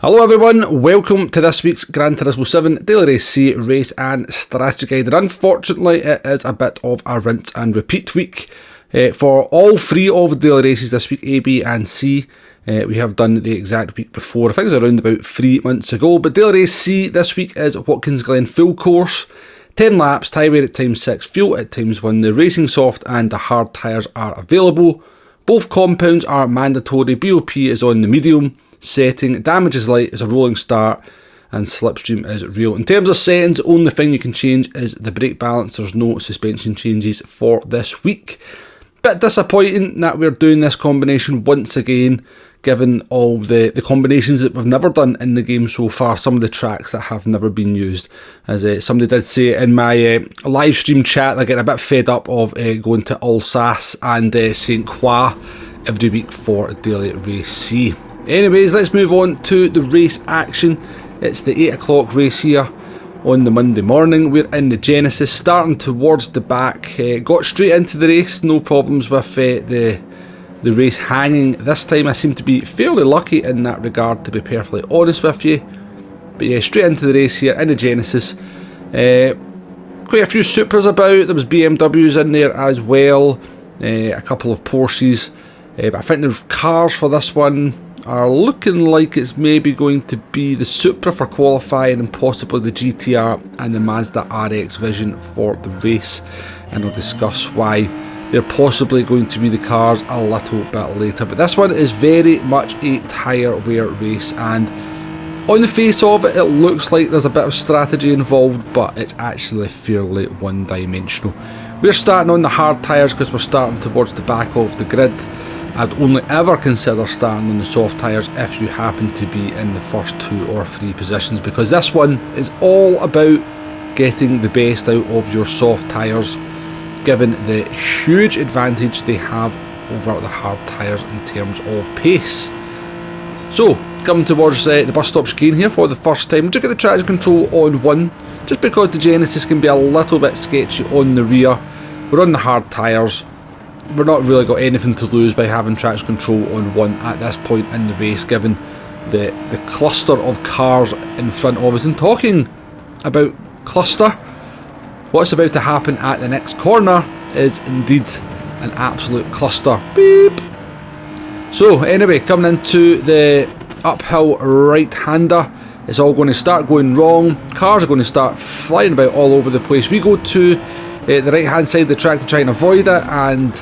Hello everyone, welcome to this week's Gran Turismo 7 Daily Race C race and strategy guide. And unfortunately it is a bit of a rinse and repeat week for all three of the daily races this week, A, B and C. We have done the exact week before, I think it was around about 3 months ago. But Daily Race C this week is Watkins Glen Full Course, 10 laps, tie wear at times 6, fuel at times 1. The racing soft and the hard tyres are available. Both compounds are mandatory, BOP is on the medium setting, damage is light, is a rolling start, and slipstream is real. In terms of settings, the only thing you can change is the brake balance. There's no suspension changes for this week. Bit disappointing that we're doing this combination once again, given all the combinations that we've never done in the game so far, some of the tracks that have never been used. As somebody did say in my live stream chat, they're getting a bit fed up of going to Alsace and St. Croix every week for Daily Race C. Anyways, let's move on to the race action. It's the 8 o'clock race here on the Monday morning. We're in the Genesis, starting towards the back. Got straight into the race, no problems with the race hanging. This time I seem to be fairly lucky in that regard, to be perfectly honest with you. But yeah, straight into the race here in the Genesis. Quite a few Supras about, there was BMWs in there as well, a couple of Porsches. But I think the cars for this one are looking like it's maybe going to be the Supra for qualifying and possibly the GTR and the Mazda RX Vision for the race, and I'll discuss why they're possibly going to be the cars a little bit later. But this one is very much a tyre wear race, and on the face of it, it looks like there's a bit of strategy involved, but it's actually fairly one-dimensional. We're starting on the hard tyres because we're starting towards the back of the grid. I'd only ever consider starting on the soft tyres if you happen to be in the first 2 or 3 positions, because this one is all about getting the best out of your soft tyres, given the huge advantage they have over the hard tyres in terms of pace. So, coming towards the bus stop chicane here for the first time, just get the traction control on 1, just because the Genesis can be a little bit sketchy on the rear. We're on the hard tyres. We're not really got anything to lose by having traction control on 1 at this point in the race, given the cluster of cars in front of us. And talking about cluster, what's about to happen at the next corner is indeed an absolute cluster. Beep! So anyway, coming into the uphill right-hander, it's all going to start going wrong. Cars are going to start flying about all over the place. We go to the right-hand side of the track to try and avoid it, and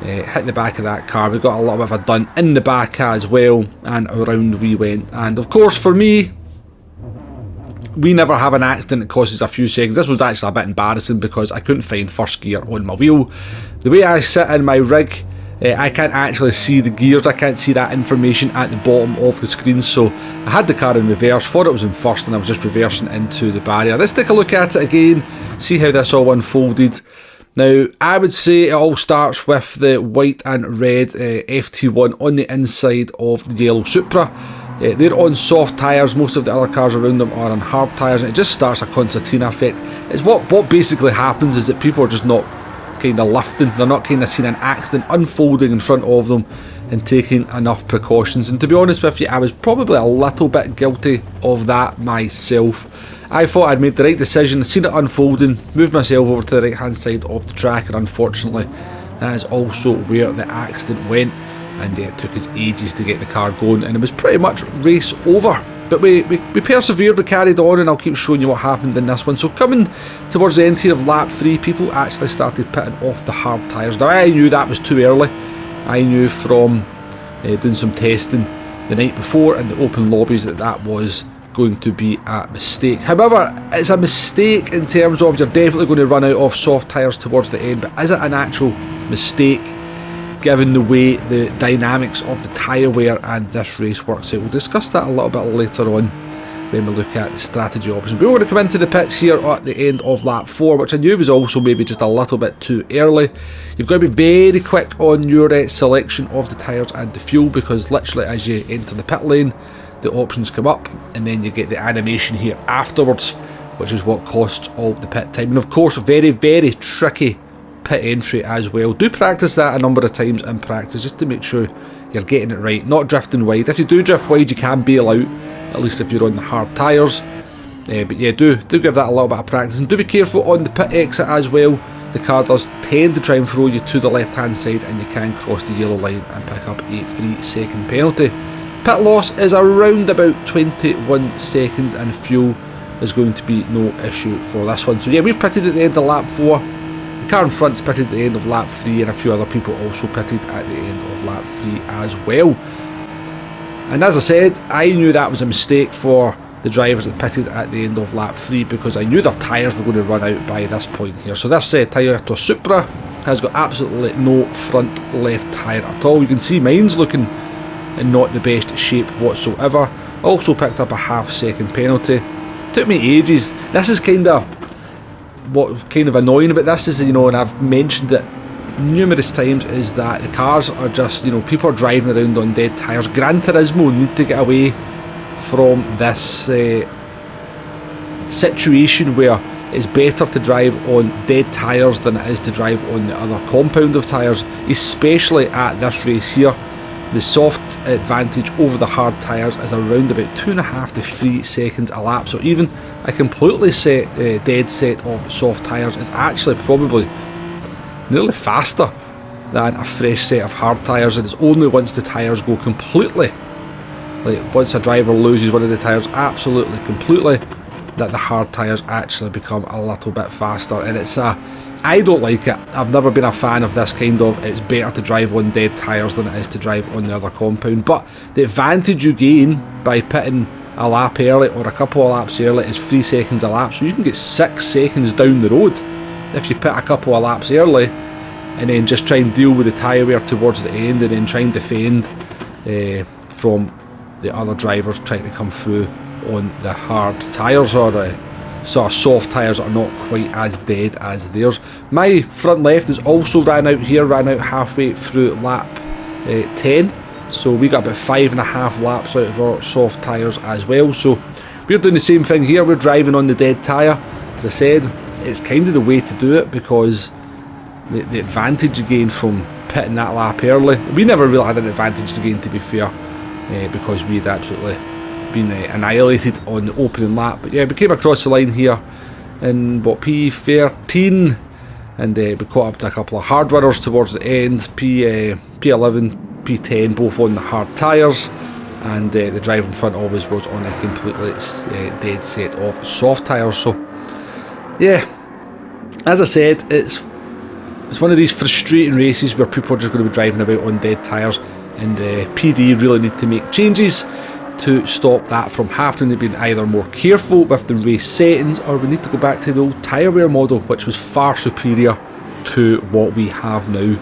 hit the back of that car. We got a lot of a done in the back as well, and around we went. And of course, for me, we never have an accident that causes a few seconds. This was actually a bit embarrassing because I couldn't find first gear on my wheel. The way I sit in my rig, I can't actually see the gears. I can't see that information at the bottom of the screen, so I had the car in reverse, thought it was in first, and I was just reversing into the barrier. Let's take a look at it again, see how this all unfolded. Now, I would say it all starts with the white and red FT1 on the inside of the yellow Supra. They're on soft tyres, most of the other cars around them are on hard tyres, and it just starts a concertina effect. It's what basically happens is that people are just not kind of lifting, they're not kind of seeing an accident unfolding in front of them and taking enough precautions. And to be honest with you, I was probably a little bit guilty of that myself. I thought I'd made the right decision, seen it unfolding, moved myself over to the right hand side of the track, and unfortunately that is also where the accident went, and it took us ages to get the car going, and it was pretty much race over. But we persevered, we carried on, and I'll keep showing you what happened in this one. So coming towards the end here of lap 3, people actually started pitting off the hard tyres. Now I knew that was too early. I knew from doing some testing the night before in the open lobbies that was going to be a mistake. However, it's a mistake in terms of you're definitely going to run out of soft tyres towards the end, but is it an actual mistake given the way the dynamics of the tyre wear and this race works out? We'll discuss that a little bit later on when we look at the strategy options. But we're going to come into the pits here at the end of lap 4, which I knew was also maybe just a little bit too early. You've got to be very quick on your selection of the tyres and the fuel, because literally as you enter the pit lane, the options come up, and then you get the animation here afterwards, which is what costs all the pit time. And of course, very, very tricky pit entry as well. Do practice that a number of times in practice, just to make sure you're getting it right, not drifting wide. If you do drift wide, you can bail out, at least if you're on the hard tyres. But yeah, do give that a little bit of practice, and do be careful on the pit exit as well. The car does tend to try and throw you to the left hand side, and you can cross the yellow line and pick up a 3-second penalty. Pit loss is around about 21 seconds, and fuel is going to be no issue for this one. So yeah, we've pitted at the end of lap 4. The car in front's pitted at the end of lap 3, and a few other people also pitted at the end of lap 3 as well. And as I said, I knew that was a mistake for the drivers that pitted at the end of lap 3, because I knew their tyres were going to run out by this point here. So this Toyota Supra has got absolutely no front left tyre at all. You can see mine's looking in not the best shape whatsoever. Also picked up a half-second penalty. Took me ages. This is kind of annoying about this is, you know, and I've mentioned it numerous times, is that the cars are just, you know, people are driving around on dead tyres. Gran Turismo need to get away from this situation where it's better to drive on dead tyres than it is to drive on the other compound of tyres, especially at this race here. The soft advantage over the hard tyres is around about 2.5 to 3 seconds a lap, so even a completely dead set of soft tyres is actually probably nearly faster than a fresh set of hard tyres, and it's only once the tyres go completely, like once a driver loses one of the tyres absolutely completely, that the hard tyres actually become a little bit faster. And it's I don't like it. I've never been a fan of this kind of, it's better to drive on dead tyres than it is to drive on the other compound. But the advantage you gain by pitting a lap early or a couple of laps early is 3 seconds a lap, so you can get 6 seconds down the road if you pit a couple of laps early and then just try and deal with the tyre wear towards the end, and then try and defend from the other drivers trying to come through on the hard tyres, or sort of soft tyres that are not quite as dead as theirs. My front left has also ran out here, ran out halfway through lap 10, so we got about 5.5 laps out of our soft tyres as well. So we're doing the same thing here, we're driving on the dead tyre. As I said, it's kind of the way to do it, because the advantage you gain from pitting that lap early, we never really had an advantage to gain, to be fair, because we had absolutely been annihilated on the opening lap. But yeah, we came across the line here in what, P13, and we caught up to a couple of hard runners towards the end, P11, P10, both on the hard tyres, and the driver in front of us was on a completely dead set of soft tyres. So yeah, as I said, it's one of these frustrating races where people are just going to be driving about on dead tyres, and PD really need to make changes to stop that from happening. They've been either more careful with the race settings, or we need to go back to the old tyre wear model, which was far superior to what we have now.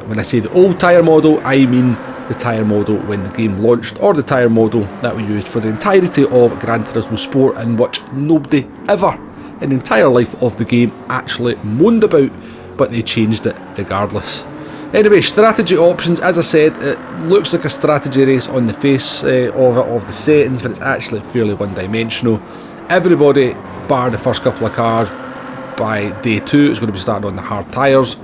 When I say the old tyre model, I mean the tyre model when the game launched, or the tyre model that we used for the entirety of Gran Turismo Sport, in which nobody ever in the entire life of the game actually moaned about, but they changed it regardless. Anyway, strategy options, as I said, it looks like a strategy race on the face of the settings, but it's actually fairly one-dimensional. Everybody, bar the first couple of cars, by day 2 is going to be starting on the hard tyres.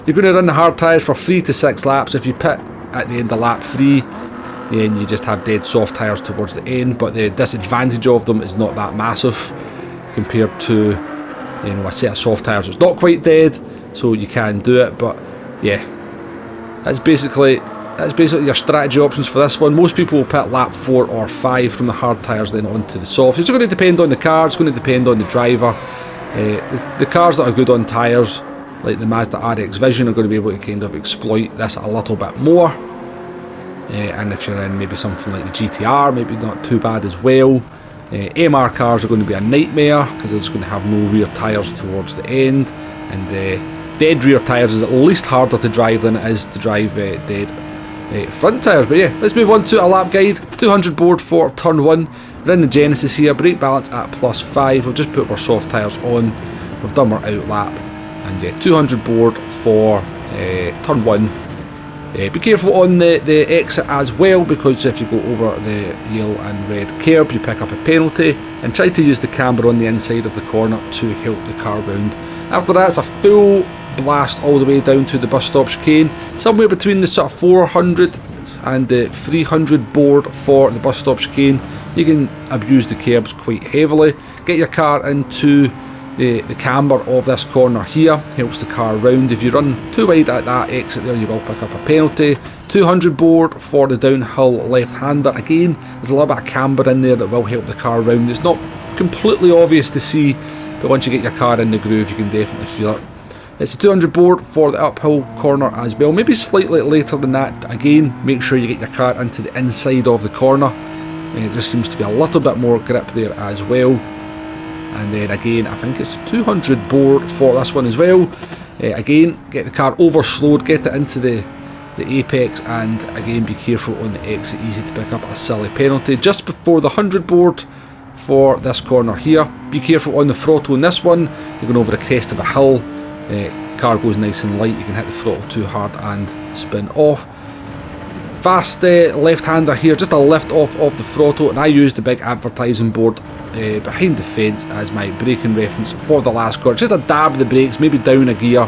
You're going to run the hard tyres for 3 to 6 laps. If you pit at the end of lap 3, then you just have dead soft tyres towards the end, but the disadvantage of them is not that massive compared to, you know, a set of soft tyres that's not quite dead, so you can do it. But yeah, that's basically your strategy options for this one. Most people will pit lap 4 or 5 from the hard tyres, then onto the soft. It's going to depend on the car, it's going to depend on the driver. The cars that are good on tyres, like the Mazda RX Vision, are going to be able to kind of exploit this a little bit more. And if you're in maybe something like the GTR, maybe not too bad as well. MR cars are going to be a nightmare, because they're just going to have no rear tyres towards the end, and dead rear tyres is at least harder to drive than it is to drive dead front tyres. But yeah, let's move on to a lap guide. 200 board for turn 1. We're in the Genesis here, brake balance at +5. We've just put our soft tyres on, we've done our out lap, and yeah, 200 board for turn 1. Be careful on the exit as well, because if you go over the yellow and red curb, you pick up a penalty, and try to use the camber on the inside of the corner to help the car round. After that, it's a full blast all the way down to the bus stop chicane, somewhere between the sort of 400 and the 300 board for the bus stop chicane. You can abuse the curbs quite heavily. Get your car into the camber of this corner here, helps the car round. If you run too wide at that exit there, you will pick up a penalty. 200 board for the downhill left-hander. Again, there's a little bit of camber in there that will help the car round. It's not completely obvious to see, but once you get your car in the groove, you can definitely feel it. It's a 200 board for the uphill corner as well, maybe slightly later than that. Again, make sure you get your car into the inside of the corner. It just seems to be a little bit more grip there as well. And then again, I think it's 200 board for this one as well. Again, get the car over slowed, get it into the apex, and again, be careful on the exit. Easy to pick up a silly penalty. Just before the 100 board for this corner here. Be careful on the throttle in this one. You're going over the crest of a hill. Car goes nice and light. You can hit the throttle too hard and spin off. Fast left-hander here, just a lift off of the throttle, and I use the big advertising board behind the fence as my braking reference for the last corner. Just a dab of the brakes, maybe down a gear,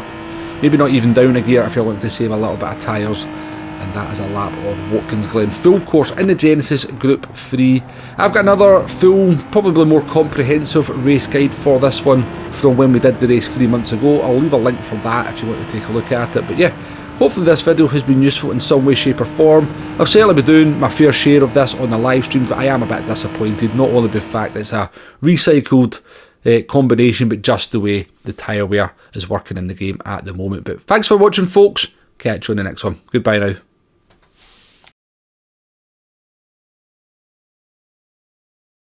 maybe not even down a gear if you're looking to save a little bit of tyres. And that is a lap of Watkins Glen Full Course in the Genesis Group 3. I've got another full, probably more comprehensive race guide for this one from when we did the race 3 months ago. I'll leave a link for that if you want to take a look at it. But yeah, hopefully this video has been useful in some way, shape or form. I'll certainly be doing my fair share of this on the live streams, but I am a bit disappointed, not only by the fact it's a recycled combination, but just the way the tyre wear is working in the game at the moment. But thanks for watching, folks. Catch you on the next one. Goodbye now.